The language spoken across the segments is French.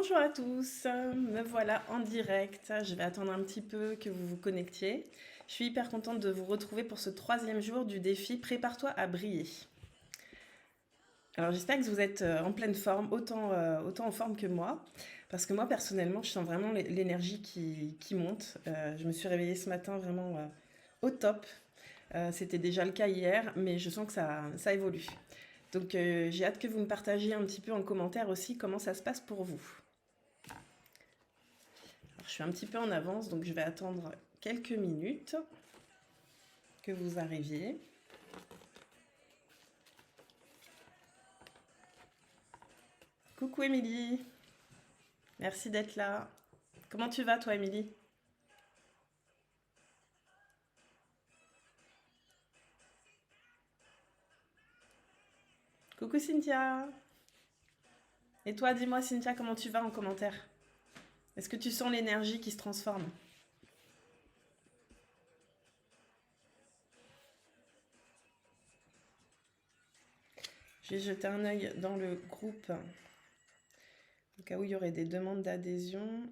Bonjour à tous, me voilà en direct. Je vais attendre un petit peu que vous vous connectiez. Je suis hyper contente de vous retrouver pour ce troisième jour du défi Prépare-toi à briller. Alors j'espère que vous êtes en pleine forme, autant en forme que moi, parce que moi personnellement je sens vraiment l'énergie qui monte. Je me suis réveillée ce matin vraiment au top. C'était déjà le cas hier, mais je sens que ça évolue. Donc j'ai hâte que vous me partagiez un petit peu en commentaire aussi comment ça se passe pour vous. Alors, je suis un petit peu en avance, donc je vais attendre quelques minutes que vous arriviez. Coucou Émilie, merci d'être là. Comment tu vas toi Émilie? Coucou Cynthia. Et toi, dis-moi Cynthia, comment tu vas en commentaire? Est-ce que tu sens l'énergie qui se transforme? Je vais jeter un œil dans le groupe au cas où il y aurait des demandes d'adhésion.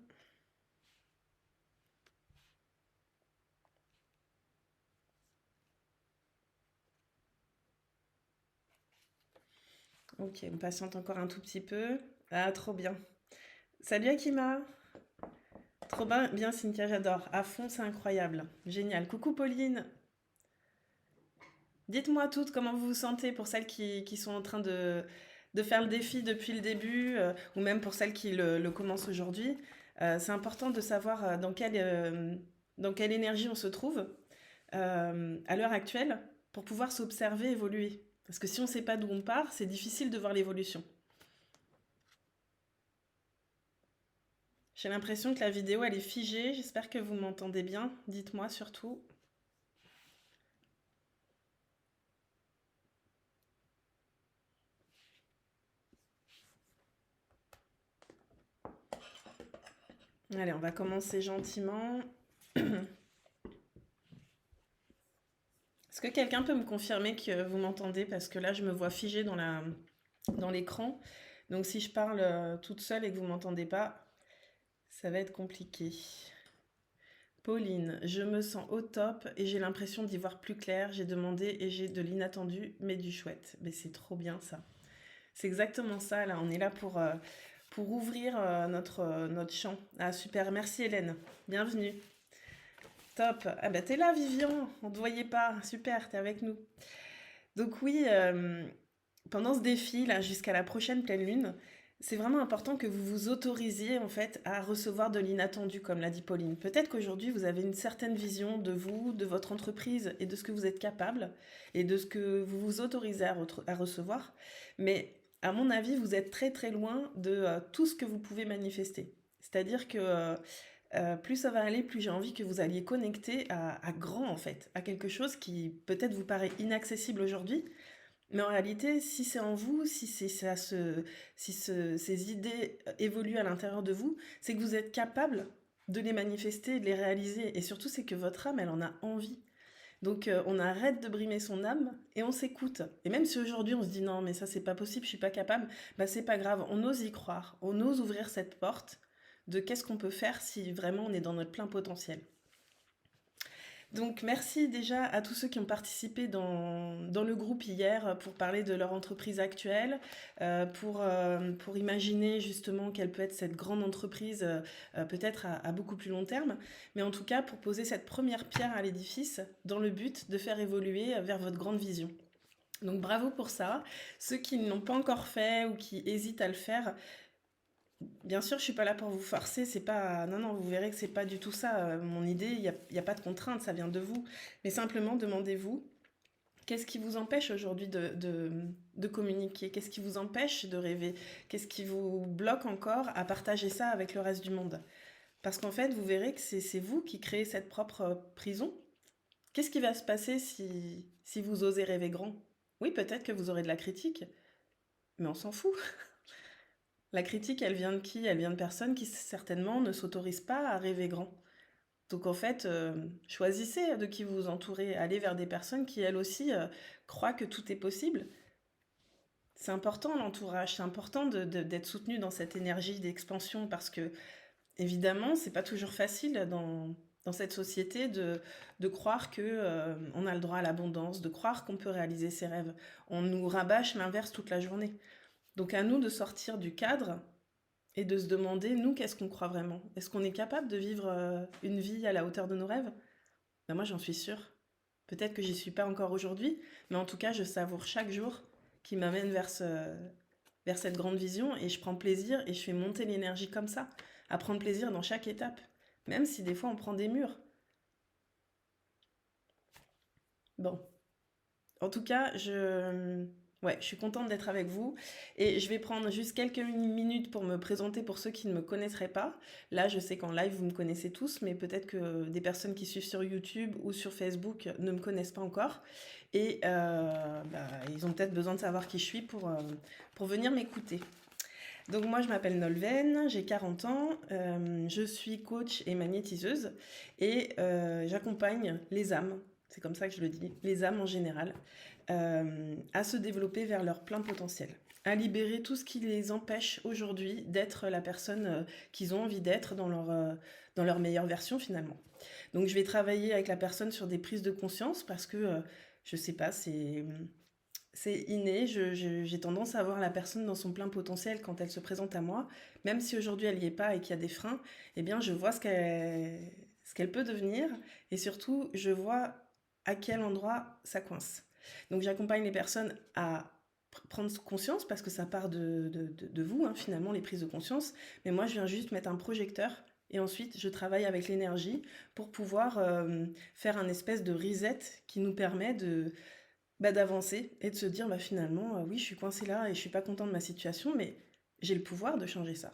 Ok, on patiente encore un tout petit peu. Ah, trop bien. Salut Akima. Trop bien, bien Cynthia, j'adore. À fond, c'est incroyable. Génial. Coucou Pauline. Dites-moi toutes comment vous vous sentez pour celles qui sont en train de faire le défi depuis le début, ou même pour celles qui le commencent aujourd'hui. C'est important de savoir dans quelle énergie on se trouve à l'heure actuelle pour pouvoir s'observer évoluer. Parce que si on ne sait pas d'où on part, c'est difficile de voir l'évolution. J'ai l'impression que la vidéo elle est figée, j'espère que vous m'entendez bien. Dites-moi surtout. Allez, on va commencer gentiment. Est-ce que quelqu'un peut me confirmer que vous m'entendez? Parce que là, je me vois figée dans l'écran. Donc si je parle toute seule et que vous ne m'entendez pas, ça va être compliqué. Pauline, je me sens au top et j'ai l'impression d'y voir plus clair. J'ai demandé et j'ai de l'inattendu, mais du chouette. Mais c'est trop bien ça. C'est exactement ça, là. On est là pour ouvrir notre champ. Ah super, merci Hélène. Bienvenue. Top. Ah bah t'es là Vivian, on ne te voyait pas. Super, t'es avec nous. Donc oui, pendant ce défi, là, jusqu'à la prochaine pleine lune, c'est vraiment important que vous vous autorisiez en fait à recevoir de l'inattendu, comme l'a dit Pauline. Peut-être qu'aujourd'hui vous avez une certaine vision de vous, de votre entreprise et de ce que vous êtes capable et de ce que vous vous autorisez à recevoir. Mais à mon avis, vous êtes très très loin de tout ce que vous pouvez manifester. C'est-à-dire que plus ça va aller, plus j'ai envie que vous alliez connecter à grand en fait, à quelque chose qui peut-être vous paraît inaccessible aujourd'hui, mais en réalité, si c'est en vous, si ces idées évoluent à l'intérieur de vous, c'est que vous êtes capable de les manifester, de les réaliser. Et surtout, c'est que votre âme, elle en a envie. Donc, on arrête de brimer son âme et on s'écoute. Et même si aujourd'hui on se dit non, mais ça c'est pas possible, je suis pas capable, bah c'est pas grave. On ose y croire. On ose ouvrir cette porte de qu'est-ce qu'on peut faire si vraiment on est dans notre plein potentiel. Donc merci déjà à tous ceux qui ont participé dans le groupe hier pour parler de leur entreprise actuelle, pour imaginer justement quelle peut être cette grande entreprise peut-être à beaucoup plus long terme, mais en tout cas pour poser cette première pierre à l'édifice dans le but de faire évoluer vers votre grande vision. Donc bravo pour ça. Ceux qui ne l'ont pas encore fait ou qui hésitent à le faire, bien sûr, je suis pas là pour vous forcer, c'est pas... Non, non, vous verrez que c'est pas du tout ça. Mon idée, il y a pas de contrainte, ça vient de vous. Mais simplement, demandez-vous, qu'est-ce qui vous empêche aujourd'hui de communiquer? Qu'est-ce qui vous empêche de rêver? Qu'est-ce qui vous bloque encore à partager ça avec le reste du monde? Parce qu'en fait, vous verrez que c'est vous qui créez cette propre prison. Qu'est-ce qui va se passer si vous osez rêver grand? Oui, peut-être que vous aurez de la critique, mais on s'en fout. La critique, elle vient de qui? Elle vient de personnes qui certainement ne s'autorisent pas à rêver grand. Donc en fait, choisissez de qui vous entourez. Allez vers des personnes qui, elles aussi, croient que tout est possible. C'est important l'entourage, c'est important d'être soutenu dans cette énergie d'expansion parce que évidemment, c'est pas toujours facile dans cette société de croire que on a le droit à l'abondance, de croire qu'on peut réaliser ses rêves. On nous rabâche l'inverse toute la journée. Donc à nous de sortir du cadre et de se demander, nous, qu'est-ce qu'on croit vraiment? Est-ce qu'on est capable de vivre une vie à la hauteur de nos rêves? Ben moi, j'en suis sûre. Peut-être que j'y suis pas encore aujourd'hui, mais en tout cas, je savoure chaque jour qui m'amène vers cette grande vision et je prends plaisir et je fais monter l'énergie comme ça, à prendre plaisir dans chaque étape, même si des fois on prend des murs. Bon, en tout cas, ouais, je suis contente d'être avec vous et je vais prendre juste quelques minutes pour me présenter pour ceux qui ne me connaîtraient pas. Là, je sais qu'en live, vous me connaissez tous, mais peut-être que des personnes qui suivent sur YouTube ou sur Facebook ne me connaissent pas encore et bah, ils ont peut-être besoin de savoir qui je suis pour venir m'écouter. Donc moi, je m'appelle Nolven, j'ai 40 ans, je suis coach et magnétiseuse et j'accompagne les âmes, c'est comme ça que je le dis, les âmes en général, à se développer vers leur plein potentiel, à libérer tout ce qui les empêche aujourd'hui d'être la personne qu'ils ont envie d'être dans leur meilleure version finalement. Donc je vais travailler avec la personne sur des prises de conscience parce que, je sais pas, c'est inné, j'ai tendance à voir la personne dans son plein potentiel quand elle se présente à moi, même si aujourd'hui elle n'y est pas et qu'il y a des freins, eh bien je vois ce qu'elle peut devenir et surtout je vois à quel endroit ça coince. Donc j'accompagne les personnes à prendre conscience parce que ça part de vous, hein, finalement, les prises de conscience, mais moi je viens juste mettre un projecteur et ensuite je travaille avec l'énergie pour pouvoir faire un espèce de reset qui nous permet d'avancer et de se dire bah finalement oui je suis coincée là et je suis pas contente de ma situation mais j'ai le pouvoir de changer ça.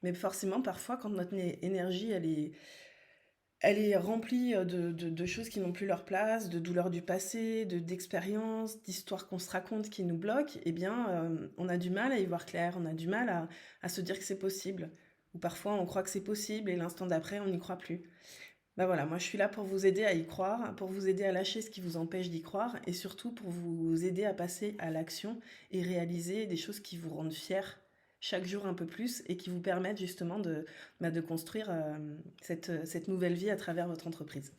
Mais forcément parfois quand notre énergie elle est remplie de choses qui n'ont plus leur place, de douleurs du passé, d'expériences, d'histoires qu'on se raconte qui nous bloquent, eh bien on a du mal à y voir clair, on a du mal à se dire que c'est possible. Ou parfois on croit que c'est possible et l'instant d'après on n'y croit plus. Bah voilà, moi je suis là pour vous aider à y croire, pour vous aider à lâcher ce qui vous empêche d'y croire et surtout pour vous aider à passer à l'action et réaliser des choses qui vous rendent fiers chaque jour un peu plus et qui vous permettent justement de construire cette nouvelle vie à travers votre entreprise.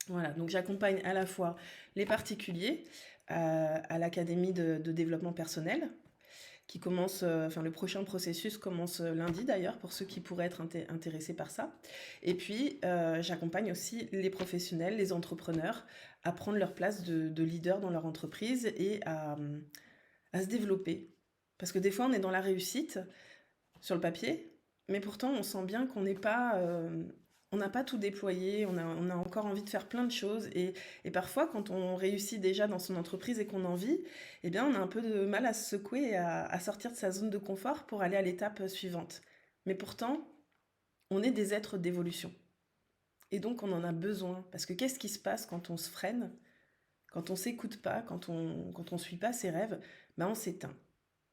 Voilà, donc j'accompagne à la fois les particuliers à l'académie de développement personnel qui commence, enfin le prochain processus commence lundi d'ailleurs pour ceux qui pourraient être intéressés par ça. Et puis j'accompagne aussi les professionnels, les entrepreneurs à prendre leur place de leader dans leur entreprise et à se développer. Parce que des fois on est dans la réussite sur le papier, mais pourtant on sent bien qu'on n'est pas, on n'a pas tout déployé, on a encore envie de faire plein de choses et parfois quand on réussit déjà dans son entreprise et qu'on en vit, eh bien on a un peu de mal à se secouer et à sortir de sa zone de confort pour aller à l'étape suivante. Mais pourtant, on est des êtres d'évolution. Et donc on en a besoin. Parce que qu'est-ce qui se passe quand on se freine, quand on s'écoute pas, quand on suit pas ses rêves, ben on s'éteint.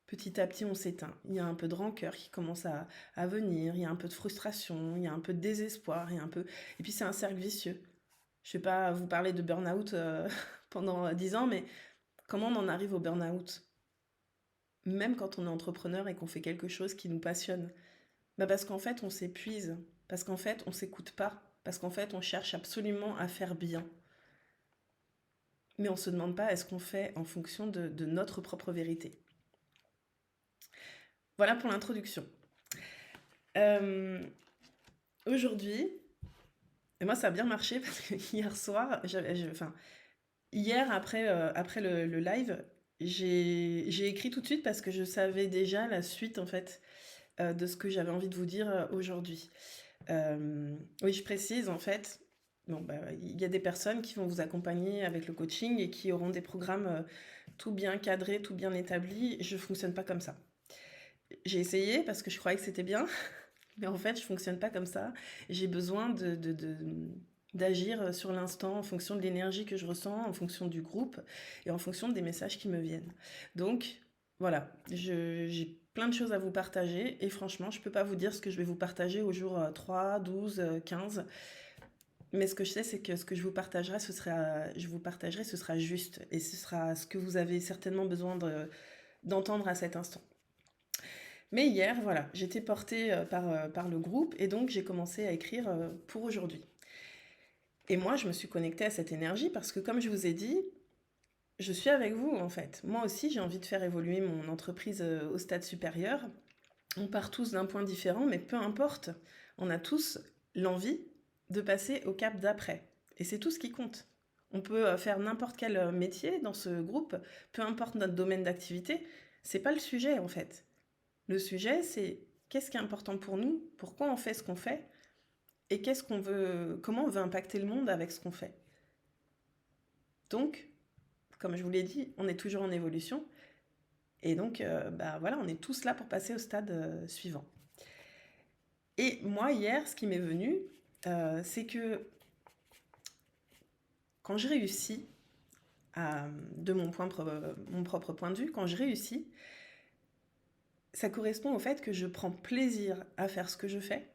Petit à petit, on s'éteint. Il y a un peu de rancœur qui commence à venir, il y a un peu de frustration, il y a un peu de désespoir, il y a un peu... Et puis c'est un cercle vicieux. Je ne vais pas vous parler de burn-out pendant 10 ans, mais comment on en arrive au burn-out? Même quand on est entrepreneur et qu'on fait quelque chose qui nous passionne. Bah parce qu'en fait, on s'épuise. Parce qu'en fait, on s'écoute pas. Parce qu'en fait, on cherche absolument à faire bien. Mais on se demande pas est-ce qu'on fait en fonction de notre propre vérité. Voilà pour l'introduction. Aujourd'hui, et moi ça a bien marché parce que hier soir, enfin, hier après le live, j'ai écrit tout de suite parce que je savais déjà la suite en fait de ce que j'avais envie de vous dire aujourd'hui. Oui, je précise en fait, bon, bah, il y a des personnes qui vont vous accompagner avec le coaching et qui auront des programmes tout bien cadrés, tout bien établis. Je fonctionne pas comme ça. J'ai essayé parce que je croyais que c'était bien, mais en fait, je fonctionne pas comme ça. J'ai besoin d'agir sur l'instant en fonction de l'énergie que je ressens, en fonction du groupe et en fonction des messages qui me viennent. Donc, voilà, j'ai plein de choses à vous partager et franchement, je peux pas vous dire ce que je vais vous partager au jour 3, 12, 15. Mais ce que je sais, c'est que ce que je vous partagerai, ce sera juste et ce sera ce que vous avez certainement besoin d'entendre à cet instant. Mais hier, voilà, j'étais portée par le groupe et donc j'ai commencé à écrire pour aujourd'hui. Et moi, je me suis connectée à cette énergie parce que comme je vous ai dit, je suis avec vous en fait. Moi aussi, j'ai envie de faire évoluer mon entreprise au stade supérieur. On part tous d'un point différent, mais peu importe, on a tous l'envie de passer au cap d'après. Et c'est tout ce qui compte. On peut faire n'importe quel métier dans ce groupe, peu importe notre domaine d'activité, c'est pas le sujet en fait. Le sujet, c'est qu'est-ce qui est important pour nous, pourquoi on fait ce qu'on fait, et qu'est-ce qu'on veut, comment on veut impacter le monde avec ce qu'on fait. Donc, comme je vous l'ai dit, on est toujours en évolution, et donc, voilà, on est tous là pour passer au stade suivant. Et moi, hier, ce qui m'est venu, c'est que quand je réussis, de mon propre point de vue, quand je réussis, ça correspond au fait que je prends plaisir à faire ce que je fais,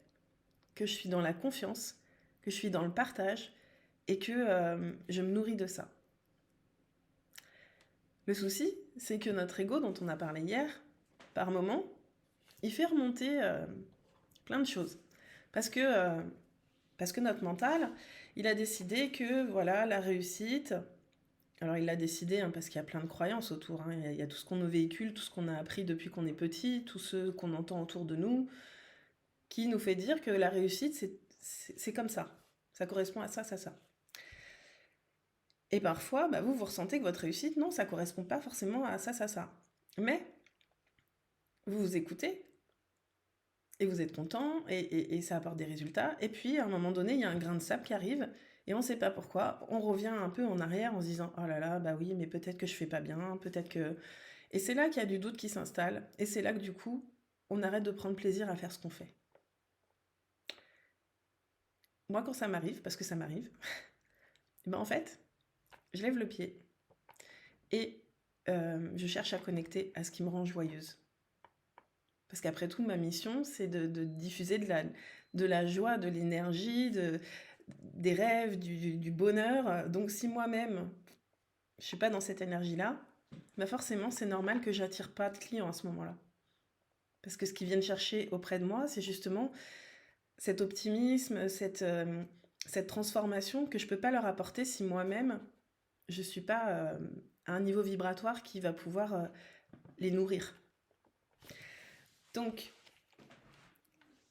que je suis dans la confiance, que je suis dans le partage et que je me nourris de ça. Le souci, c'est que notre ego dont on a parlé hier, par moment, il fait remonter plein de choses. Parce que notre mental, il a décidé que voilà, la réussite, alors il l'a décidé parce qu'il y a plein de croyances autour, il y a tout ce qu'on nous véhicule, tout ce qu'on a appris depuis qu'on est petit, tout ce qu'on entend autour de nous, qui nous fait dire que la réussite, c'est comme ça. Ça correspond à ça, ça, ça. Et parfois, vous ressentez que votre réussite, non, ça correspond pas forcément à ça, ça, ça. Mais vous vous écoutez et vous êtes content et ça apporte des résultats. Et puis, à un moment donné, il y a un grain de sable qui arrive et on ne sait pas pourquoi. On revient un peu en arrière en se disant « Oh là là, bah oui, mais peut-être que je fais pas bien, peut-être que… » Et c'est là qu'il y a du doute qui s'installe. Et c'est là que du coup, on arrête de prendre plaisir à faire ce qu'on fait. Moi, quand ça m'arrive, parce que ça m'arrive, en fait, je lève le pied et je cherche à connecter à ce qui me rend joyeuse. Parce qu'après tout, ma mission, c'est de diffuser de la joie, de l'énergie, des rêves, du bonheur. Donc si moi-même, je suis pas dans cette énergie-là, forcément, c'est normal que j'attire pas de clients à ce moment-là. Parce que ce qu'ils viennent chercher auprès de moi, c'est justement cet optimisme, cette transformation que je peux pas leur apporter si moi-même, je suis pas à un niveau vibratoire qui va pouvoir les nourrir. Donc,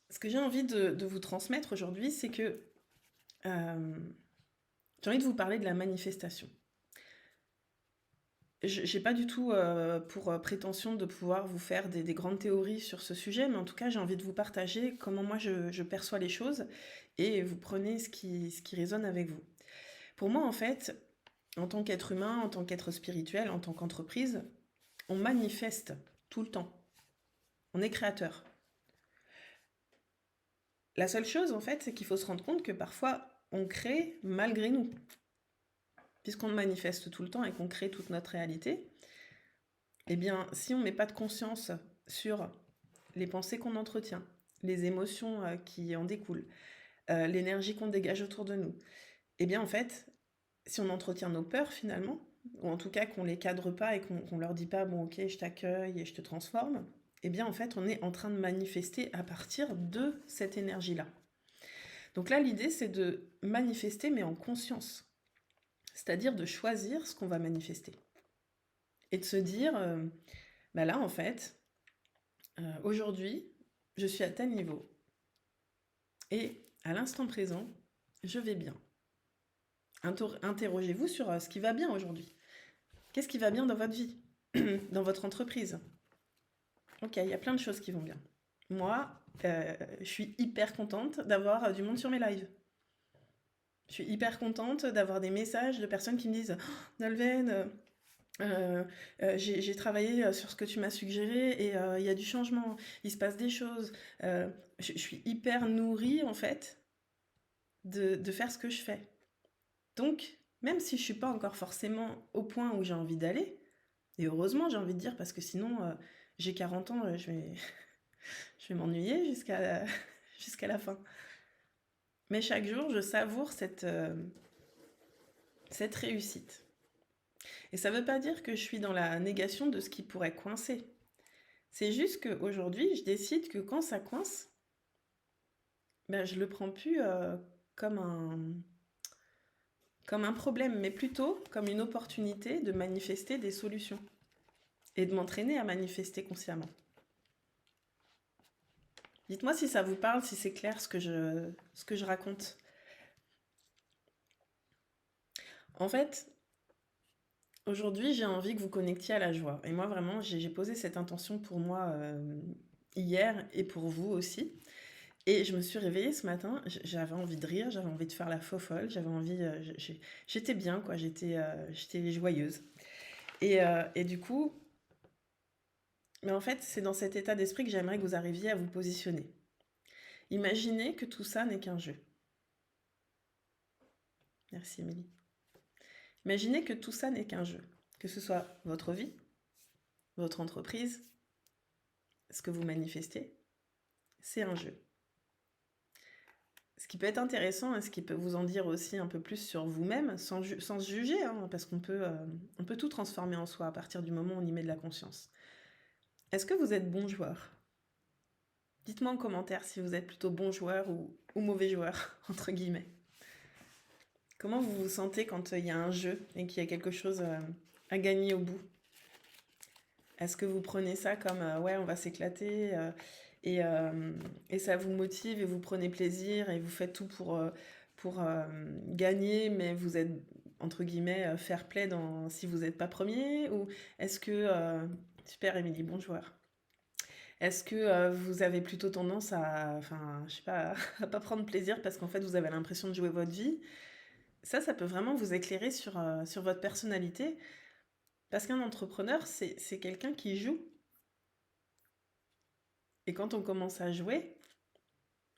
ce que j'ai envie de vous transmettre aujourd'hui, c'est que j'ai envie de vous parler de la manifestation. Je n'ai pas du tout pour prétention de pouvoir vous faire des grandes théories sur ce sujet, mais en tout cas, j'ai envie de vous partager comment moi je perçois les choses et vous prenez ce qui résonne avec vous. Pour moi, en fait, en tant qu'être humain, en tant qu'être spirituel, en tant qu'entreprise, on manifeste tout le temps. On est créateur. La seule chose, en fait, c'est qu'il faut se rendre compte que parfois, on crée malgré nous. Puisqu'on manifeste tout le temps et qu'on crée toute notre réalité, eh bien, si on ne met pas de conscience sur les pensées qu'on entretient, les émotions qui en découlent, l'énergie qu'on dégage autour de nous, eh bien, en fait, si on entretient nos peurs, finalement, ou en tout cas qu'on ne les cadre pas et qu'on ne leur dit pas « bon, ok, je t'accueille et je te transforme », eh bien, en fait, on est en train de manifester à partir de cette énergie-là. Donc là, l'idée, c'est de manifester, mais en conscience. C'est-à-dire de choisir ce qu'on va manifester. Et de se dire, là, en fait, aujourd'hui, je suis à tel niveau. Et à l'instant présent, je vais bien. Interrogez-vous sur ce qui va bien aujourd'hui. Qu'est-ce qui va bien dans votre vie, dans votre entreprise? Ok, il y a plein de choses qui vont bien. Moi, je suis hyper contente d'avoir du monde sur mes lives. Je suis hyper contente d'avoir des messages de personnes qui me disent oh, « Nolwenn, j'ai travaillé sur ce que tu m'as suggéré et il y a du changement, il se passe des choses. » Je suis hyper nourrie, en fait, de faire ce que je fais. Donc, même si je ne suis pas encore forcément au point où j'ai envie d'aller, et heureusement, j'ai envie de dire, parce que sinon, j'ai 40 ans, je vais m'ennuyer jusqu'à la fin. Mais chaque jour, je savoure cette réussite. Et ça veut pas dire que je suis dans la négation de ce qui pourrait coincer. C'est juste qu'aujourd'hui, je décide que quand ça coince, ben, je le prends plus comme comme un problème, mais plutôt comme une opportunité de manifester des solutions et de m'entraîner à manifester consciemment. Dites-moi si ça vous parle, si c'est clair ce que je raconte. En fait, aujourd'hui, j'ai envie que vous connectiez à la joie. Et moi, vraiment, j'ai posé cette intention pour moi hier et pour vous aussi. Et je me suis réveillée ce matin, j'avais envie de rire, j'avais envie de faire la fofolle, j'avais envie, j'étais bien, quoi, j'étais joyeuse. Et du coup, mais en fait, c'est dans cet état d'esprit que j'aimerais que vous arriviez à vous positionner. Imaginez que tout ça n'est qu'un jeu. Merci, Émilie. Imaginez que tout ça n'est qu'un jeu. Que ce soit votre vie, votre entreprise, ce que vous manifestez, c'est un jeu. Ce qui peut être intéressant et ce qui peut vous en dire aussi un peu plus sur vous-même, sans se juger, hein, parce on peut tout transformer en soi à partir du moment où on y met de la conscience. Est-ce que vous êtes bon joueur? Dites-moi en commentaire si vous êtes plutôt bon joueur ou mauvais joueur, entre guillemets. Comment vous vous sentez quand il y a un jeu et qu'il y a quelque chose à gagner au bout? Est-ce que vous prenez ça comme ouais, on va s'éclater et ça vous motive et vous prenez plaisir et vous faites tout pour gagner, mais vous êtes entre guillemets fair play si vous n'êtes pas premier? Ou est-ce que super Émilie, bon joueur. Est-ce que vous avez plutôt tendance enfin, je sais pas, à pas prendre plaisir parce qu'en fait vous avez l'impression de jouer votre vie? Ça peut vraiment vous éclairer sur votre personnalité. Parce qu'un entrepreneur, c'est quelqu'un qui joue. Et quand on commence à jouer,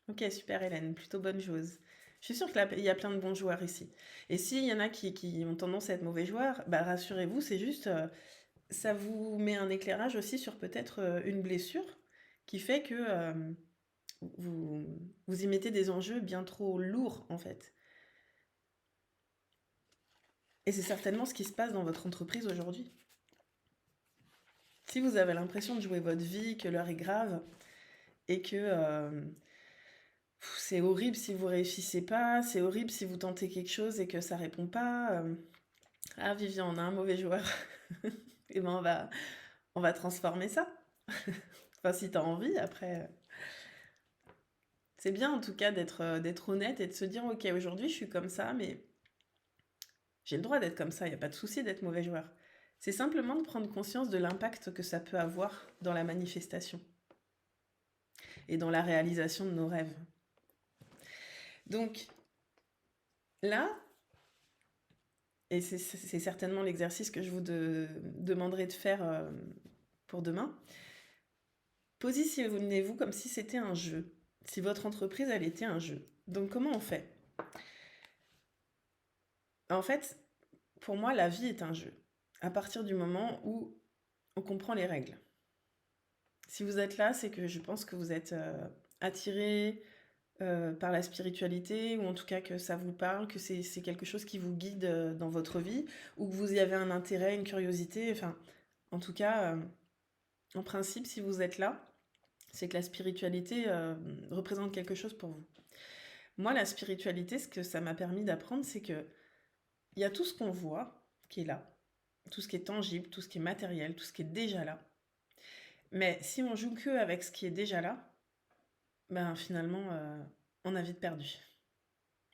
ok, super Hélène, plutôt bonne joueuse. Je suis sûre qu'il y a plein de bons joueurs ici. Et s'il y en a qui ont tendance à être mauvais joueurs, bah rassurez-vous, c'est juste, ça vous met un éclairage aussi sur peut-être une blessure qui fait que vous, vous y mettez des enjeux bien trop lourds en fait. Et c'est certainement ce qui se passe dans votre entreprise aujourd'hui. Si vous avez l'impression de jouer votre vie, que l'heure est grave, et que c'est horrible si vous réussissez pas, c'est horrible si vous tentez quelque chose et que ça répond pas. Ah Vivian, on a un mauvais joueur. Et ben on va transformer ça. Enfin si t'as envie, après. C'est bien en tout cas d'être honnête et de se dire ok aujourd'hui je suis comme ça, mais j'ai le droit d'être comme ça, il n'y a pas de souci d'être mauvais joueur. C'est simplement de prendre conscience de l'impact que ça peut avoir dans la manifestation et dans la réalisation de nos rêves. Donc là, et c'est certainement l'exercice que je vous demanderai de faire pour demain, positionnez-vous comme si c'était un jeu, si votre entreprise, elle était un jeu. Donc comment on fait? En fait, pour moi, la vie est un jeu, à partir du moment où on comprend les règles. Si vous êtes là, c'est que je pense que vous êtes attiré par la spiritualité, ou en tout cas que ça vous parle, que c'est quelque chose qui vous guide dans votre vie, ou que vous y avez un intérêt, une curiosité, enfin, en tout cas, en principe, si vous êtes là, c'est que la spiritualité représente quelque chose pour vous. Moi, la spiritualité, ce que ça m'a permis d'apprendre, c'est que il y a tout ce qu'on voit qui est là, tout ce qui est tangible, tout ce qui est matériel, tout ce qui est déjà là. Mais si on joue que avec ce qui est déjà là, ben finalement, on a vite perdu.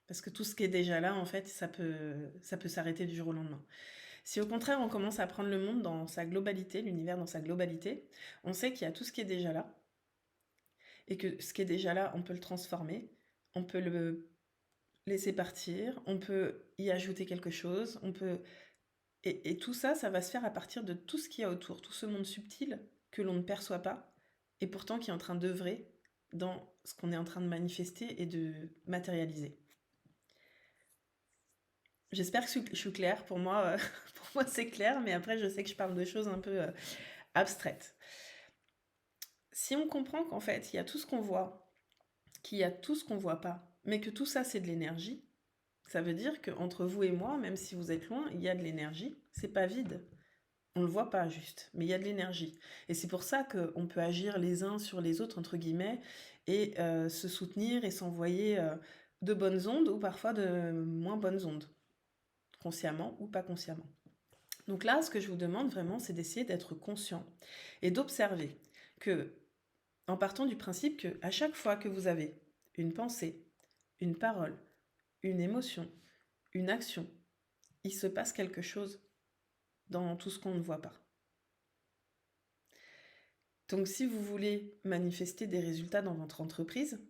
Parce que tout ce qui est déjà là, en fait, ça peut s'arrêter du jour au lendemain. Si au contraire, on commence à prendre le monde dans sa globalité, l'univers dans sa globalité, on sait qu'il y a tout ce qui est déjà là, et que ce qui est déjà là, on peut le transformer, on peut le laisser partir, on peut y ajouter quelque chose, on peut... Et tout ça, ça va se faire à partir de tout ce qu'il y a autour, tout ce monde subtil que l'on ne perçoit pas, et pourtant qui est en train d'œuvrer dans ce qu'on est en train de manifester et de matérialiser. J'espère que je suis claire. Pour moi, pour moi c'est clair, mais après, je sais que je parle de choses un peu abstraites. Si on comprend qu'en fait, il y a tout ce qu'on voit, qu'il y a tout ce qu'on voit pas, mais que tout ça, c'est de l'énergie, Ça veut dire qu'entre vous et moi, même si vous êtes loin, il y a de l'énergie, c'est pas vide. On le voit pas juste, mais il y a de l'énergie. Et c'est pour ça qu'on peut agir les uns sur les autres, entre guillemets, et se soutenir et s'envoyer de bonnes ondes ou parfois de moins bonnes ondes, consciemment ou pas consciemment. Donc là, ce que je vous demande vraiment, c'est d'essayer d'être conscient et d'observer que, en partant du principe que à chaque fois que vous avez une pensée, une parole, une émotion, une action, il se passe quelque chose dans tout ce qu'on ne voit pas. Donc si vous voulez manifester des résultats dans votre entreprise,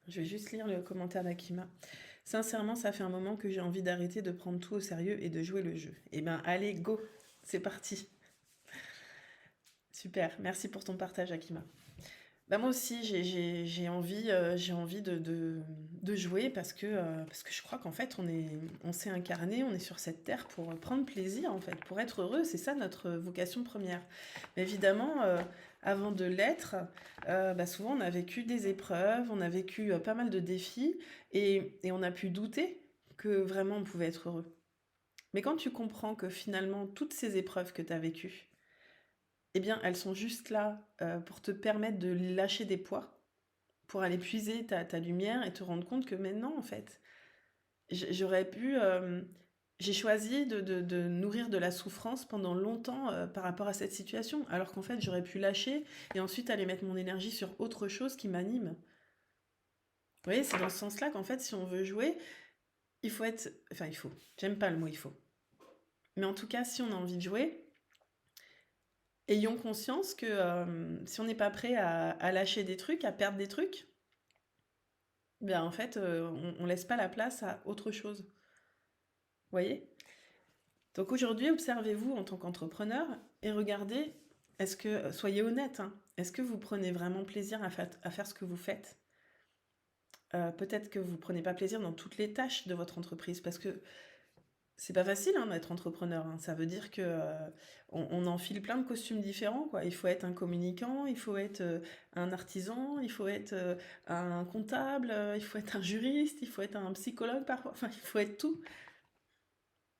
je vais juste lire le commentaire d'Akima. Sincèrement, ça fait un moment que j'ai envie d'arrêter de prendre tout au sérieux et de jouer le jeu. Eh ben, allez, go, c'est parti. Super, merci pour ton partage, Akima. Bah moi aussi, j'ai envie de jouer parce que je crois qu'en fait, on s'est incarné, on est sur cette terre pour prendre plaisir, en fait, pour être heureux. C'est ça notre vocation première. Mais évidemment, avant de l'être, bah souvent on a vécu des épreuves, on a vécu pas mal de défis et on a pu douter que vraiment on pouvait être heureux. Mais quand tu comprends que finalement, toutes ces épreuves que tu as vécues, eh bien, elles sont juste là pour te permettre de lâcher des poids, pour aller puiser ta lumière et te rendre compte que maintenant, en fait, j'aurais pu... j'ai choisi de nourrir de la souffrance pendant longtemps par rapport à cette situation, alors qu'en fait, j'aurais pu lâcher et ensuite aller mettre mon énergie sur autre chose qui m'anime. Vous voyez, c'est dans ce sens-là qu'en fait, si on veut jouer, il faut être... Enfin, il faut. J'aime pas le mot il faut. Mais en tout cas, si on a envie de jouer, ayons conscience que si on n'est pas prêt à lâcher des trucs, à perdre des trucs, bien en fait, on laisse pas la place à autre chose. Vous voyez? Donc aujourd'hui, observez-vous en tant qu'entrepreneur et regardez, soyez honnête, hein, est-ce que vous prenez vraiment plaisir à faire ce que vous faites? Peut-être que vous prenez pas plaisir dans toutes les tâches de votre entreprise parce que c'est pas facile hein, d'être entrepreneur. Hein. Ça veut dire que on enfile plein de costumes différents, quoi. Il faut être un communicant, il faut être un artisan, il faut être un comptable, il faut être un juriste, il faut être un psychologue parfois. Enfin, il faut être tout.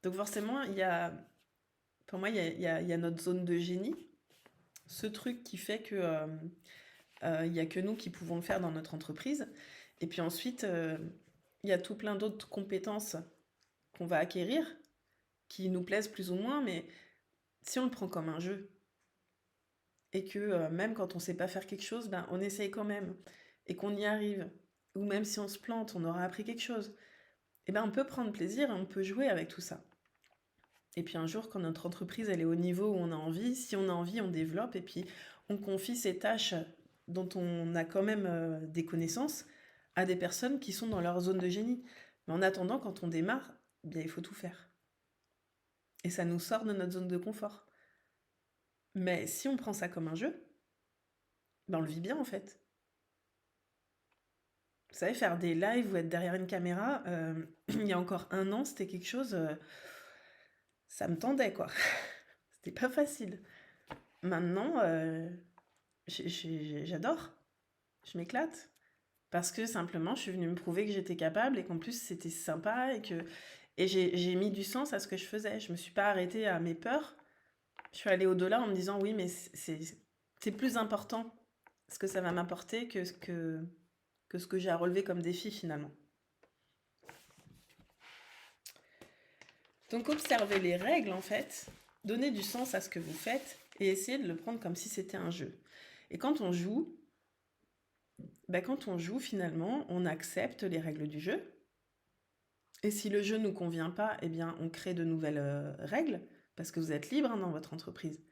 Donc forcément, pour moi, il y a notre zone de génie, ce truc qui fait que il y a que nous qui pouvons le faire dans notre entreprise. Et puis ensuite, il y a tout plein d'autres compétences qu'on va acquérir, qui nous plaisent plus ou moins, mais si on le prend comme un jeu, et que même quand on sait pas faire quelque chose, ben, on essaye quand même, et qu'on y arrive, ou même si on se plante, on aura appris quelque chose, et ben on peut prendre plaisir, et on peut jouer avec tout ça. Et puis un jour, quand notre entreprise elle est au niveau où on a envie, si on a envie, on développe, et puis on confie ces tâches dont on a quand même des connaissances à des personnes qui sont dans leur zone de génie. Mais en attendant, quand on démarre, bien il faut tout faire. Et ça nous sort de notre zone de confort. Mais si on prend ça comme un jeu, ben on le vit bien en fait. Vous savez, faire des lives ou être derrière une caméra, il y a encore un an, c'était quelque chose, ça me tendait quoi. C'était pas facile. Maintenant, j'adore, je m'éclate. Parce que simplement, je suis venue me prouver que j'étais capable et qu'en plus c'était sympa et j'ai mis du sens à ce que je faisais. Je me suis pas arrêtée à mes peurs. Je suis allée au-delà en me disant oui, mais c'est plus important ce que ça va m'apporter que ce que j'ai à relever comme défi finalement. Donc observez les règles en fait, donnez du sens à ce que vous faites et essayez de le prendre comme si c'était un jeu. Et quand on joue, finalement, on accepte les règles du jeu. Et si le jeu ne nous convient pas, eh bien on crée de nouvelles règles parce que vous êtes libre hein, dans votre entreprise.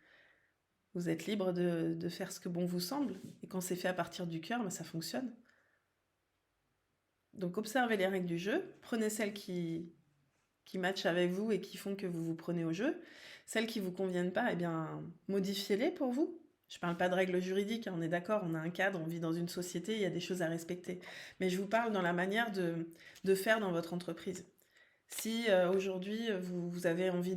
Vous êtes libre de faire ce que bon vous semble. Et quand c'est fait à partir du cœur, ben, ça fonctionne. Donc observez les règles du jeu, prenez celles qui matchent avec vous et qui font que vous vous prenez au jeu. Celles qui ne vous conviennent pas, eh bien, modifiez-les pour vous. Je ne parle pas de règles juridiques, hein, on est d'accord, on a un cadre, on vit dans une société, il y a des choses à respecter. Mais je vous parle dans la manière de faire dans votre entreprise. Si aujourd'hui vous avez envie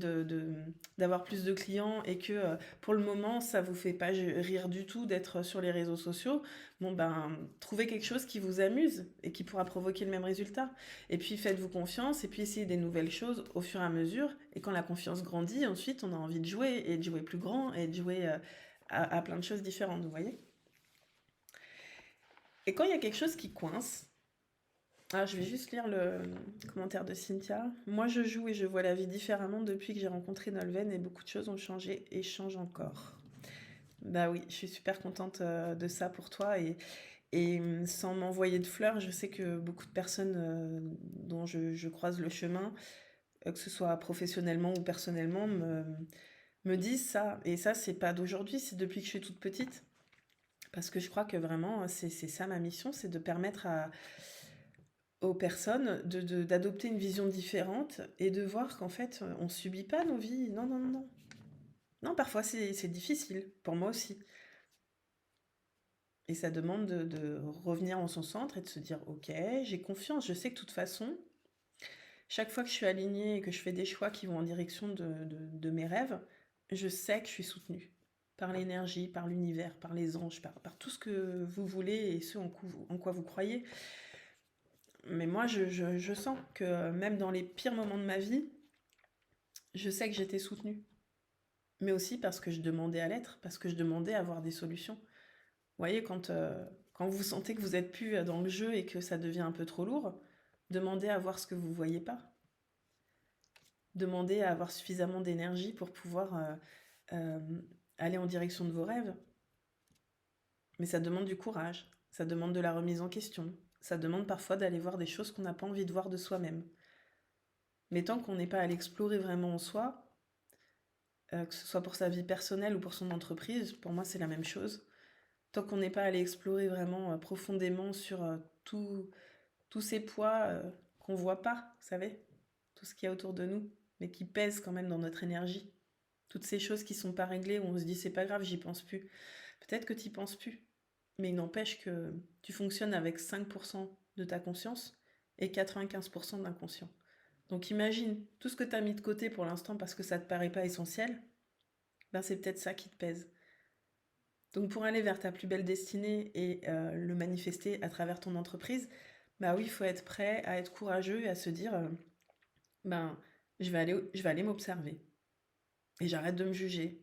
d'avoir plus de clients et que pour le moment ça vous fait pas rire du tout d'être sur les réseaux sociaux, bon ben trouvez quelque chose qui vous amuse et qui pourra provoquer le même résultat. Et puis faites-vous confiance et puis essayez des nouvelles choses au fur et à mesure. Et quand la confiance grandit, ensuite on a envie de jouer et de jouer plus grand et de jouer à plein de choses différentes, vous voyez. Et quand il y a quelque chose qui coince, ah, je vais juste lire le commentaire de Cynthia. Moi, je joue et je vois la vie différemment depuis que j'ai rencontré Nolwenn et beaucoup de choses ont changé et changent encore. Bah oui, je suis super contente de ça pour toi et sans m'envoyer de fleurs, je sais que beaucoup de personnes dont je croise le chemin, que ce soit professionnellement ou personnellement, me disent ça. Et ça, c'est pas d'aujourd'hui, c'est depuis que je suis toute petite. Parce que je crois que vraiment, c'est ça ma mission, c'est de permettre aux personnes d'adopter une vision différente et de voir qu'en fait, on subit pas nos vies. Non, non, non, non. Non, parfois c'est difficile, pour moi aussi. Et ça demande de revenir en son centre et de se dire, ok, j'ai confiance, je sais que de toute façon, chaque fois que je suis alignée et que je fais des choix qui vont en direction de mes rêves, je sais que je suis soutenue par l'énergie, par l'univers, par les anges, par tout ce que vous voulez et ce en quoi vous croyez. Mais moi, je sens que même dans les pires moments de ma vie, je sais que j'étais soutenue. Mais aussi parce que je demandais à l'être, parce que je demandais à avoir des solutions. Vous voyez, quand vous sentez que vous êtes plus dans le jeu et que ça devient un peu trop lourd, demandez à voir ce que vous ne voyez pas. Demandez à avoir suffisamment d'énergie pour pouvoir euh, aller en direction de vos rêves. Mais ça demande du courage, ça demande de la remise en question, ça demande parfois d'aller voir des choses qu'on n'a pas envie de voir de soi-même. Mais tant qu'on n'est pas à l'explorer vraiment en soi, que ce soit pour sa vie personnelle ou pour son entreprise, pour moi c'est la même chose. Tant qu'on n'est pas allé explorer vraiment profondément sur tous ces poids qu'on voit pas, vous savez, tout ce qu'il y a autour de nous, mais qui pèsent quand même dans notre énergie. Toutes ces choses qui sont pas réglées, où on se dit c'est pas grave, j'y pense plus. Peut-être que tu penses plus, mais il n'empêche que tu fonctionnes avec 5% de ta conscience et 95% d'inconscient. Donc imagine, tout ce que tu as mis de côté pour l'instant parce que ça te paraît pas essentiel, ben c'est peut-être ça qui te pèse. Donc pour aller vers ta plus belle destinée et le manifester à travers ton entreprise, bah oui, il faut être prêt à être courageux et à se dire, ben je vais aller m'observer et j'arrête de me juger.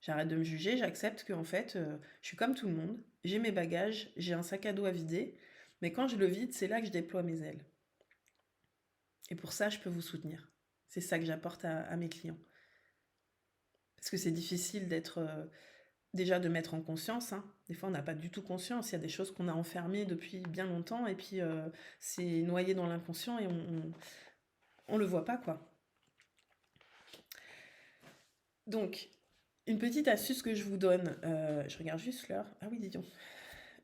J'arrête de me juger, j'accepte que en fait, je suis comme tout le monde, j'ai mes bagages, j'ai un sac à dos à vider, mais quand je le vide, c'est là que je déploie mes ailes. Et pour ça, je peux vous soutenir. C'est ça que j'apporte à mes clients. Parce que c'est difficile d'être déjà de mettre en conscience, hein. Des fois, on n'a pas du tout conscience. Il y a des choses qu'on a enfermées depuis bien longtemps et puis c'est noyé dans l'inconscient et on le voit pas, quoi. Donc, une petite astuce que je vous donne, je regarde juste l'heure. Ah oui, dis donc.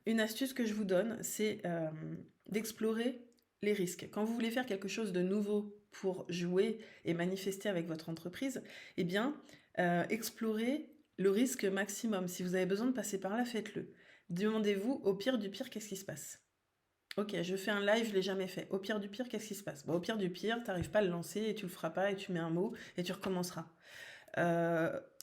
Une astuce que je vous donne, c'est d'explorer les risques. Quand vous voulez faire quelque chose de nouveau pour jouer et manifester avec votre entreprise, eh bien, explorez le risque maximum. Si vous avez besoin de passer par là, faites-le. Demandez-vous, au pire du pire, qu'est-ce qui se passe? Ok, je fais un live, je l'ai jamais fait. Au pire du pire, qu'est-ce qui se passe? Bon, au pire du pire, t'arrives pas à le lancer et tu le feras pas et tu mets un mot et tu recommenceras.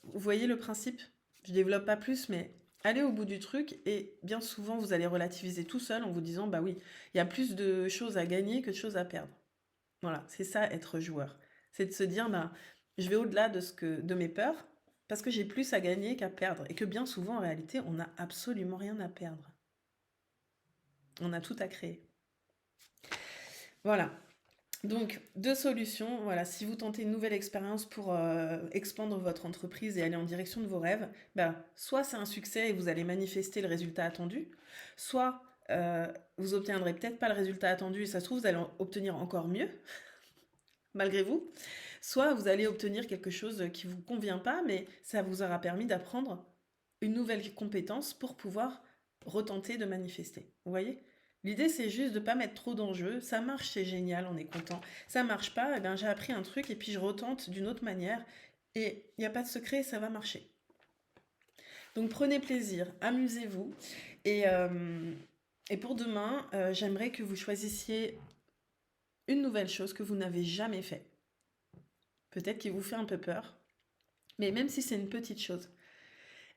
Vous voyez le principe? Je développe pas plus, mais allez au bout du truc et bien souvent vous allez relativiser tout seul en vous disant bah oui, il y a plus de choses à gagner que de choses à perdre. Voilà, c'est ça être joueur. C'est de se dire bah je vais au-delà de mes peurs parce que j'ai plus à gagner qu'à perdre et que bien souvent en réalité on n'a absolument rien à perdre. On a tout à créer. Voilà. Donc, deux solutions. Voilà, si vous tentez une nouvelle expérience pour expandre votre entreprise et aller en direction de vos rêves, ben, soit c'est un succès et vous allez manifester le résultat attendu, soit vous obtiendrez peut-être pas le résultat attendu et ça se trouve vous allez obtenir encore mieux, malgré vous, soit vous allez obtenir quelque chose qui vous convient pas, mais ça vous aura permis d'apprendre une nouvelle compétence pour pouvoir retenter de manifester. Vous voyez? L'idée, c'est juste de ne pas mettre trop d'enjeux. Ça marche, c'est génial, on est content. Ça marche pas, eh bien, j'ai appris un truc et puis je retente d'une autre manière. Et il n'y a pas de secret, ça va marcher. Donc prenez plaisir, amusez-vous. Et, euh, et pour demain, j'aimerais que vous choisissiez une nouvelle chose que vous n'avez jamais fait. Peut-être qu'il vous fait un peu peur, mais même si c'est une petite chose,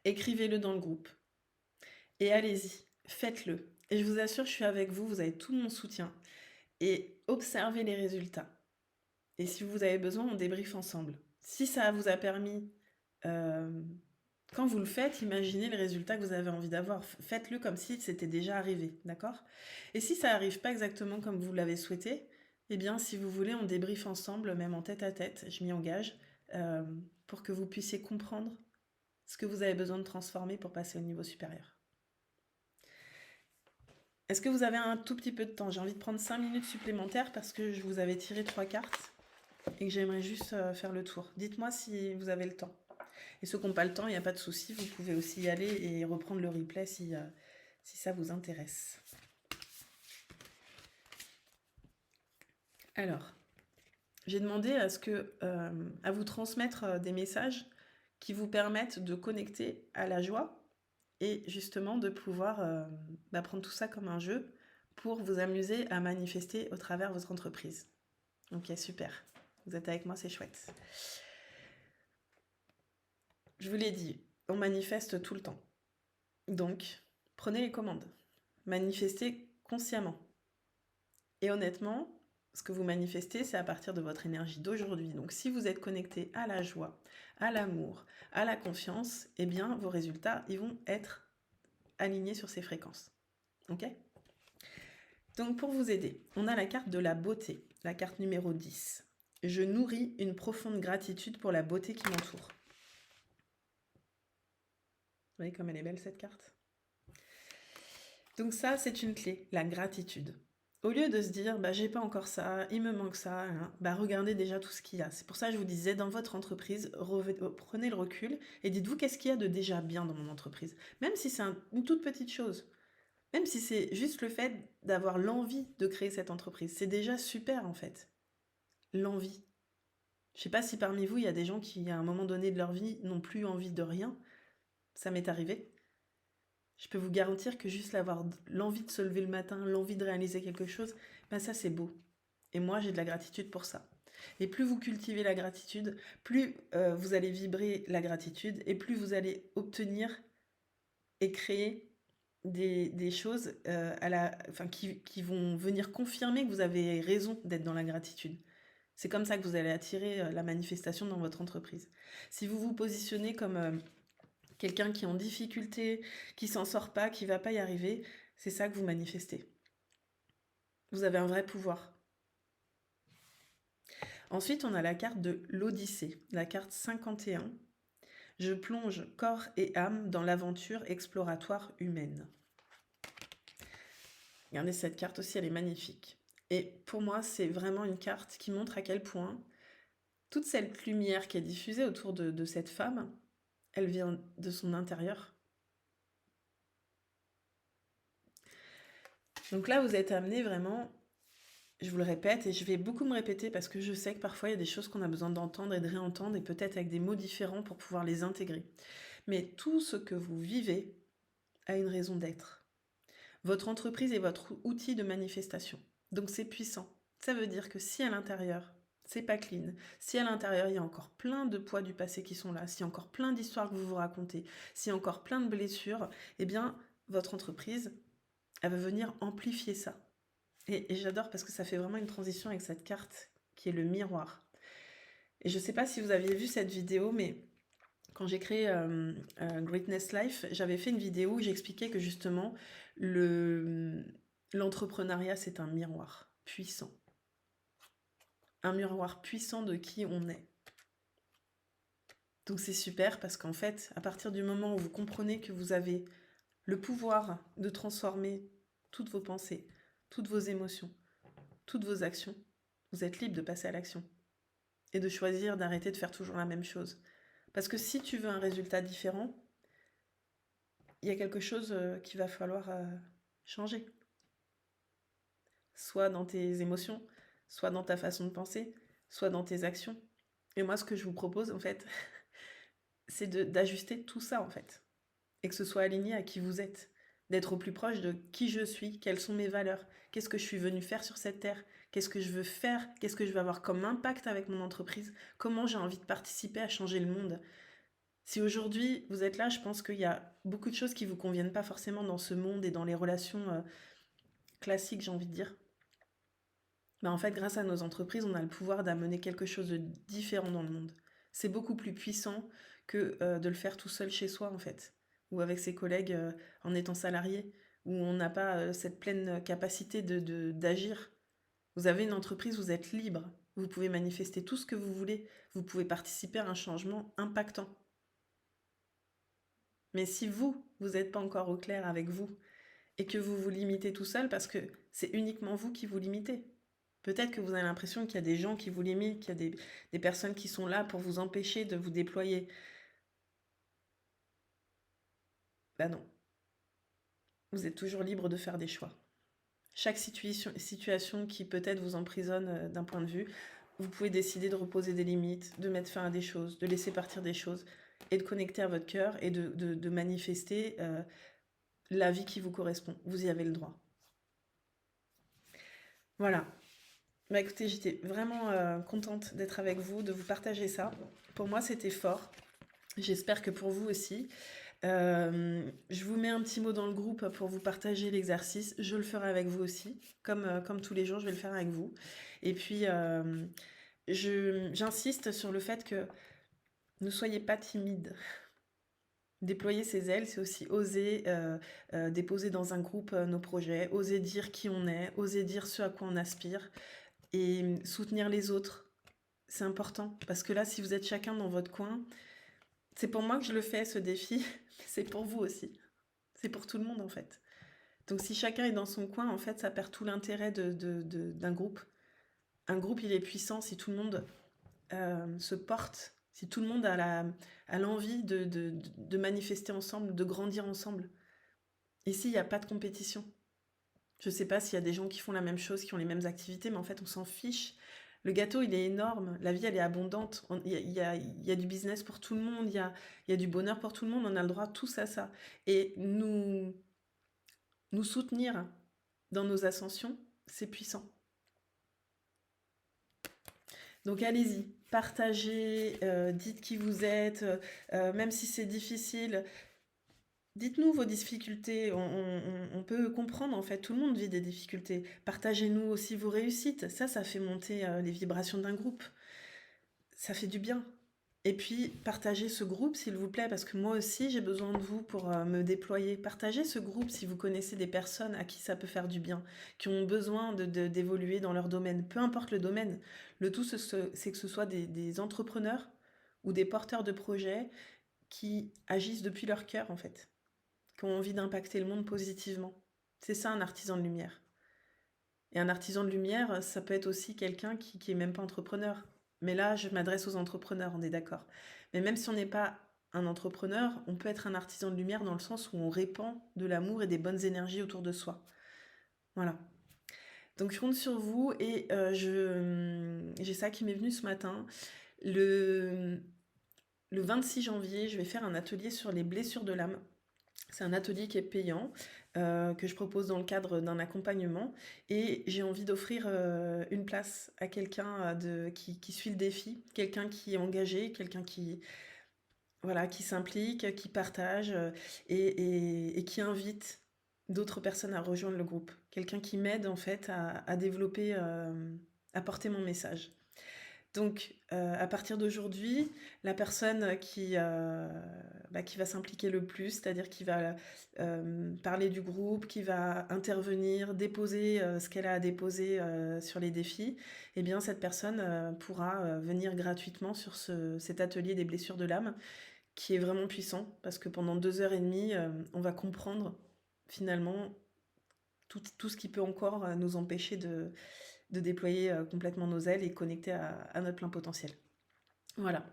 écrivez-le dans le groupe. Et allez-y, faites-le. Et je vous assure, je suis avec vous, vous avez tout mon soutien. Et observez les résultats. Et si vous avez besoin, on débriefe ensemble. Si ça vous a permis, euh, quand vous le faites, imaginez le résultat que vous avez envie d'avoir. Faites-le comme si c'était déjà arrivé, d'accord? Et si ça n'arrive pas exactement comme vous l'avez souhaité, eh bien, si vous voulez, on débriefe ensemble, même en tête à tête, je m'y engage, euh, pour que vous puissiez comprendre ce que vous avez besoin de transformer pour passer au niveau supérieur. Est-ce que vous avez un tout petit peu de temps? J'ai envie de prendre 5 minutes supplémentaires parce que je vous avais tiré 3 cartes et que j'aimerais juste faire le tour. Dites-moi si vous avez le temps. Et ceux qui n'ont pas le temps, il n'y a pas de souci, vous pouvez aussi y aller et reprendre le replay si ça vous intéresse. Alors, j'ai demandé à vous transmettre des messages qui vous permettent de connecter à la joie et justement de pouvoir prendre tout ça comme un jeu pour vous amuser à manifester au travers de votre entreprise. Ok, super. Vous êtes avec moi, c'est chouette. Je vous l'ai dit, on manifeste tout le temps. Donc, prenez les commandes. Manifestez consciemment. Et honnêtement, ce que vous manifestez, c'est à partir de votre énergie d'aujourd'hui. Donc, si vous êtes connecté à la joie, à l'amour, à la confiance, eh bien, vos résultats, ils vont être alignés sur ces fréquences. Ok ? Donc, pour vous aider, on a la carte de la beauté, la carte numéro 10. Je nourris une profonde gratitude pour la beauté qui m'entoure. Vous voyez comme elle est belle cette carte? Donc ça, c'est une clé, la gratitude. Au lieu de se dire, j'ai pas encore ça, il me manque ça, hein, regardez déjà tout ce qu'il y a. C'est pour ça que je vous disais, dans votre entreprise, prenez le recul et dites-vous qu'est-ce qu'il y a de déjà bien dans mon entreprise. Même si c'est une toute petite chose, même si c'est juste le fait d'avoir l'envie de créer cette entreprise, c'est déjà super en fait. L'envie. Je sais pas si parmi vous, il y a des gens qui, à un moment donné de leur vie, n'ont plus envie de rien. Ça m'est arrivé. Je peux vous garantir que juste l'envie de se lever le matin, l'envie de réaliser quelque chose, ça c'est beau. Et moi j'ai de la gratitude pour ça. Et plus vous cultivez la gratitude, plus vous allez vibrer la gratitude et plus vous allez obtenir et créer des choses qui vont venir confirmer que vous avez raison d'être dans la gratitude. C'est comme ça que vous allez attirer la manifestation dans votre entreprise. Si vous vous positionnez comme quelqu'un qui est en difficulté, qui s'en sort pas, qui va pas y arriver, c'est ça que vous manifestez. Vous avez un vrai pouvoir. Ensuite, on a la carte de l'Odyssée, la carte 51. Je plonge corps et âme dans l'aventure exploratoire humaine. Regardez cette carte aussi, elle est magnifique. Et pour moi, c'est vraiment une carte qui montre à quel point toute cette lumière qui est diffusée autour de cette femme, elle vient de son intérieur. Donc là, vous êtes amené vraiment, je vous le répète, et je vais beaucoup me répéter parce que je sais que parfois il y a des choses qu'on a besoin d'entendre et de réentendre, et peut-être avec des mots différents pour pouvoir les intégrer. Mais tout ce que vous vivez a une raison d'être. Votre entreprise est votre outil de manifestation. Donc c'est puissant. Ça veut dire que si à l'intérieur, c'est pas clean, si à l'intérieur il y a encore plein de poids du passé qui sont là, s'il y a encore plein d'histoires que vous vous racontez, s'il y a encore plein de blessures, eh bien votre entreprise, elle va venir amplifier ça. Et j'adore parce que ça fait vraiment une transition avec cette carte qui est le miroir. Et je sais pas si vous aviez vu cette vidéo, mais quand j'ai créé Greatness Life, j'avais fait une vidéo où j'expliquais que justement l'entrepreneuriat c'est un miroir puissant. Un miroir puissant de qui on est. Donc c'est super parce qu'en fait, à partir du moment où vous comprenez que vous avez le pouvoir de transformer toutes vos pensées, toutes vos émotions, toutes vos actions, vous êtes libre de passer à l'action et de choisir d'arrêter de faire toujours la même chose. Parce que si tu veux un résultat différent, il y a quelque chose qu'il va falloir changer. Soit dans tes émotions, soit dans ta façon de penser, soit dans tes actions. Et moi, ce que je vous propose, en fait, c'est d'ajuster tout ça, en fait. Et que ce soit aligné à qui vous êtes. d'être au plus proche de qui je suis, quelles sont mes valeurs, qu'est-ce que je suis venue faire sur cette terre, qu'est-ce que je veux faire, qu'est-ce que je veux avoir comme impact avec mon entreprise, comment j'ai envie de participer à changer le monde. Si aujourd'hui vous êtes là, je pense qu'il y a beaucoup de choses qui vous conviennent pas forcément dans ce monde et dans les relations classiques, j'ai envie de dire. Mais en fait, grâce à nos entreprises, on a le pouvoir d'amener quelque chose de différent dans le monde. C'est beaucoup plus puissant que de le faire tout seul chez soi, en fait, ou avec ses collègues en étant salarié, où on n'a pas cette pleine capacité d'agir. Vous avez une entreprise, vous êtes libre, vous pouvez manifester tout ce que vous voulez, vous pouvez participer à un changement impactant. Mais si vous, vous n'êtes pas encore au clair avec vous, et que vous vous limitez tout seul, parce que c'est uniquement vous qui vous limitez. Peut-être que vous avez l'impression qu'il y a des gens qui vous limitent, qu'il y a des personnes qui sont là pour vous empêcher de vous déployer. Bah non, vous êtes toujours libre de faire des choix. Chaque situation qui peut-être vous emprisonne d'un point de vue, vous pouvez décider de reposer des limites, de mettre fin à des choses, de laisser partir des choses, et de connecter à votre cœur et de manifester la vie qui vous correspond. Vous y avez le droit. Voilà. Bah écoutez, j'étais vraiment contente d'être avec vous, de vous partager ça. Pour moi, c'était fort. J'espère que pour vous aussi. Je vous mets un petit mot dans le groupe pour vous partager l'exercice. Je le ferai avec vous aussi. Comme tous les jours, je vais le faire avec vous. Et puis, j'insiste sur le fait que ne soyez pas timide. Déployer ses ailes, c'est aussi oser déposer dans un groupe nos projets, oser dire qui on est, oser dire ce à quoi on aspire et soutenir les autres. C'est important parce que là, si vous êtes chacun dans votre coin, c'est pour moi que je le fais, ce défi, mais c'est pour vous aussi. C'est pour tout le monde en fait. Donc si chacun est dans son coin, en fait, ça perd tout l'intérêt d'un groupe. Un groupe, il est puissant si tout le monde se porte, si tout le monde a l'envie de manifester ensemble, de grandir ensemble. Ici, il n'y a pas de compétition. Je sais pas s'il y a des gens qui font la même chose, qui ont les mêmes activités, mais en fait, on s'en fiche. Le gâteau, il est énorme. La vie, elle est abondante. Il y a du business pour tout le monde. Il y a du bonheur pour tout le monde. On a le droit tous à ça. Et nous soutenir dans nos ascensions, c'est puissant. Donc allez-y, partagez, dites qui vous êtes, même si c'est difficile. Dites-nous vos difficultés, on peut comprendre en fait, tout le monde vit des difficultés. Partagez-nous aussi vos réussites, ça fait monter les vibrations d'un groupe, ça fait du bien. Et puis partagez ce groupe s'il vous plaît, parce que moi aussi j'ai besoin de vous pour me déployer. Partagez ce groupe si vous connaissez des personnes à qui ça peut faire du bien, qui ont besoin d'évoluer dans leur domaine, peu importe le domaine. Le tout c'est que ce soit des entrepreneurs ou des porteurs de projets qui agissent depuis leur cœur en fait, qui ont envie d'impacter le monde positivement. C'est ça un artisan de lumière. Et un artisan de lumière, ça peut être aussi quelqu'un qui est même pas entrepreneur. Mais là, je m'adresse aux entrepreneurs, on est d'accord. Mais même si on n'est pas un entrepreneur, on peut être un artisan de lumière dans le sens où on répand de l'amour et des bonnes énergies autour de soi. Voilà. Donc je compte sur vous et j'ai ça qui m'est venu ce matin. Le, le 26 janvier, je vais faire un atelier sur les blessures de l'âme. C'est un atelier qui est payant, que je propose dans le cadre d'un accompagnement. Et j'ai envie d'offrir une place à quelqu'un qui suit le défi, quelqu'un qui est engagé, quelqu'un voilà, qui s'implique, qui partage et qui invite d'autres personnes à rejoindre le groupe. Quelqu'un qui m'aide en fait à développer, à porter mon message. Donc, à partir d'aujourd'hui, la personne qui va s'impliquer le plus, c'est-à-dire qui va parler du groupe, qui va intervenir, déposer ce qu'elle a à déposer sur les défis, eh bien, cette personne pourra venir gratuitement sur cet atelier des blessures de l'âme, qui est vraiment puissant, parce que pendant 2 heures et demie, on va comprendre finalement tout ce qui peut encore nous empêcher de déployer complètement nos ailes et connecter à notre plein potentiel. Voilà.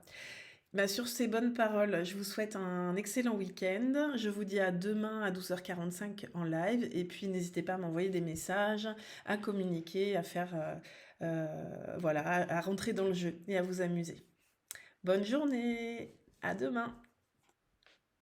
Bah, sur ces bonnes paroles, je vous souhaite un excellent week-end. Je vous dis à demain à 12h45 en live. Et puis n'hésitez pas à m'envoyer des messages, à communiquer, à faire, voilà, à rentrer dans le jeu et à vous amuser. Bonne journée, à demain.